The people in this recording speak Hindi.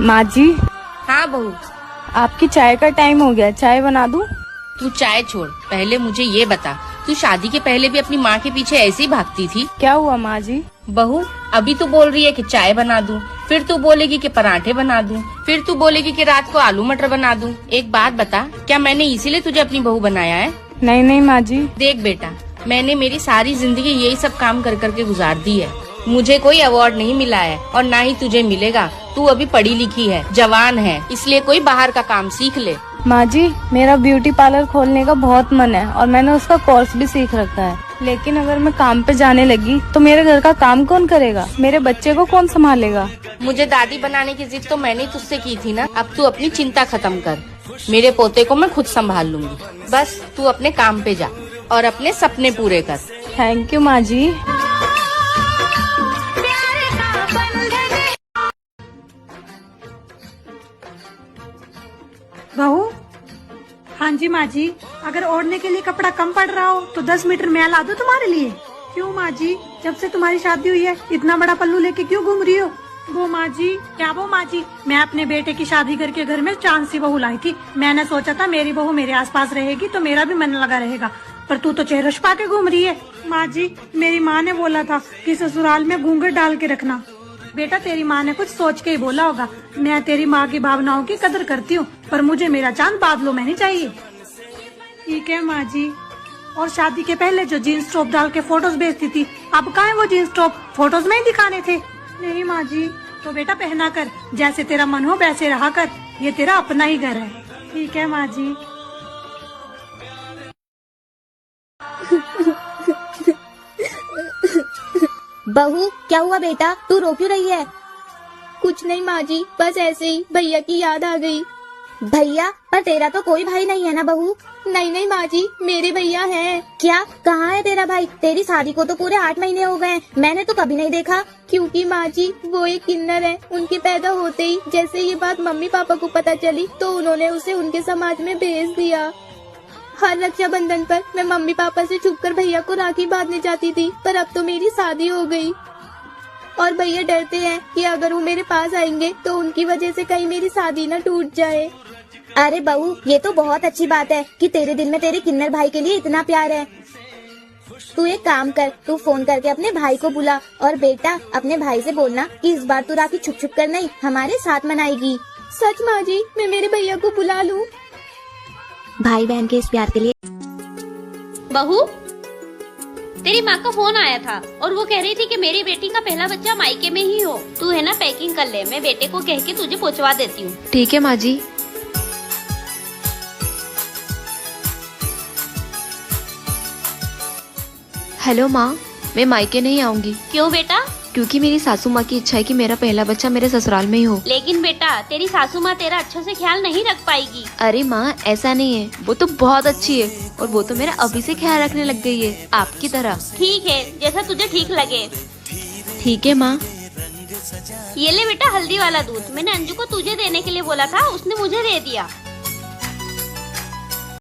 माँ जी, हाँ बहू। आपकी चाय का टाइम हो गया, चाय बना दूं? तू चाय छोड़, पहले मुझे ये बता, तू शादी के पहले भी अपनी माँ के पीछे ऐसे ही भागती थी? क्या हुआ माँ जी? बहू, अभी तू बोल रही है कि चाय बना दूं, फिर तू बोलेगी कि पराठे बना दूं, फिर तू बोलेगी कि रात को आलू मटर बना दूं। एक बात बता, क्या मैंने इसीलिए तुझे अपनी बहू बनाया है? नहीं नहीं माँ जी। देख बेटा, मैंने मेरी सारी जिंदगी यही सब काम कर करके गुजार दी है। मुझे कोई अवार्ड नहीं मिला है और ना ही तुझे मिलेगा। तू अभी पढ़ी लिखी है, जवान है, इसलिए कोई बाहर का काम सीख ले। माँ जी, मेरा ब्यूटी पार्लर खोलने का बहुत मन है और मैंने उसका कोर्स भी सीख रखा है, लेकिन अगर मैं काम पे जाने लगी तो मेरे घर का काम कौन करेगा? मेरे बच्चे को कौन संभालेगा? मुझे दादी बनाने की जिद तो मैंने तुझसे की थी ना। अब तू अपनी चिंता खत्म कर, मेरे पोते को मैं खुद संभाल लूंगी। बस तू अपने काम पे जा और अपने सपने पूरे कर। थैंक यू माँ जी। बहू। हाँ जी माँ जी, अगर ओढ़ने के लिए कपड़ा कम पड़ रहा हो तो 10 मीटर मैं ला दूं तुम्हारे लिए। क्यों माँ जी, जब से तुम्हारी शादी हुई है इतना बड़ा पल्लू लेके क्यों घूम रही हो? वो माँ जी, क्या वो माँ जी, मैं अपने बेटे की शादी करके घर में चांद सी बहू लाई थी। मैंने सोचा था मेरी बहू मेरे आसपास रहेगी तो मेरा भी मन लगा रहेगा, पर तू तो चेहरा छुपा के घूम रही है। माँ जी, मेरी माँ ने बोला था कि ससुराल में घूंघट डाल के रखना। बेटा, तेरी माँ ने कुछ सोच के ही बोला होगा। मैं तेरी माँ की भावनाओं की कदर करती हूँ, पर मुझे मेरा चांद बादलों में नहीं चाहिए। ठीक है माँ जी। और शादी के पहले जो जीन्स टॉप डाल के फोटोज भेजती थी, अब कहाँ है वो जीन्स टॉप? फोटोज में ही दिखाने थे। नहीं माँ जी, तो बेटा पहना कर, जैसे तेरा मन हो वैसे रहा कर, ये तेरा अपना ही घर है। ठीक है माँ जी। बहू, क्या हुआ बेटा, तू रो क्यों रही है? कुछ नहीं माँ जी, बस ऐसे ही भैया की याद आ गई। भैया? पर तेरा तो कोई भाई नहीं है ना बहू? नहीं नहीं माँ जी, मेरे भैया हैं। क्या? कहाँ है तेरा भाई? तेरी शादी को तो पूरे 8 महीने हो गए, मैंने तो कभी नहीं देखा। क्योंकि माँ जी वो एक किन्नर है, उनके पैदा होते ही जैसे ये बात मम्मी पापा को पता चली तो उन्होंने उसे उनके समाज में भेज दिया। हर रक्षाबंधन पर मैं मम्मी पापा से छुपकर भैया को राखी बांधने जाती थी, पर अब तो मेरी शादी हो गई और भैया डरते हैं कि अगर वो मेरे पास आएंगे तो उनकी वजह से कहीं मेरी शादी न टूट जाए। अरे बहू, ये तो बहुत अच्छी बात है कि तेरे दिल में तेरे किन्नर भाई के लिए इतना प्यार है। तू एक काम कर, तू फोन करके अपने भाई को बुला और बेटा अपने भाई से बोलना कि इस बार तू राखी छुप छुप कर नहीं, हमारे साथ मनाएगी। सच माँ जी, मैं मेरे भैया को बुला लूं? भाई बहन के इस प्यार के लिए। बहू, तेरी माँ का फोन आया था और वो कह रही थी कि मेरी बेटी का पहला बच्चा मायके में ही हो। तू है ना पैकिंग कर ले, मैं बेटे को कह के तुझे पहुँचवा देती हूँ। ठीक है माँ जी। हेलो माँ, मैं मायके नहीं आऊंगी। क्यों बेटा? क्योंकि मेरी सासू माँ की इच्छा है कि मेरा पहला बच्चा मेरे ससुराल में ही हो। लेकिन बेटा, तेरी सासू माँ तेरा अच्छे से ख्याल नहीं रख पाएगी। अरे माँ, ऐसा नहीं है, वो तो बहुत अच्छी है और वो तो मेरा अभी से ख्याल रखने लग गई है, आपकी तरह। ठीक है, जैसा तुझे ठीक लगे। ठीक है माँ। ये ले बेटा हल्दी वाला दूध, मैंने अंजू को तुझे देने के लिए बोला था, उसने मुझे दे दिया।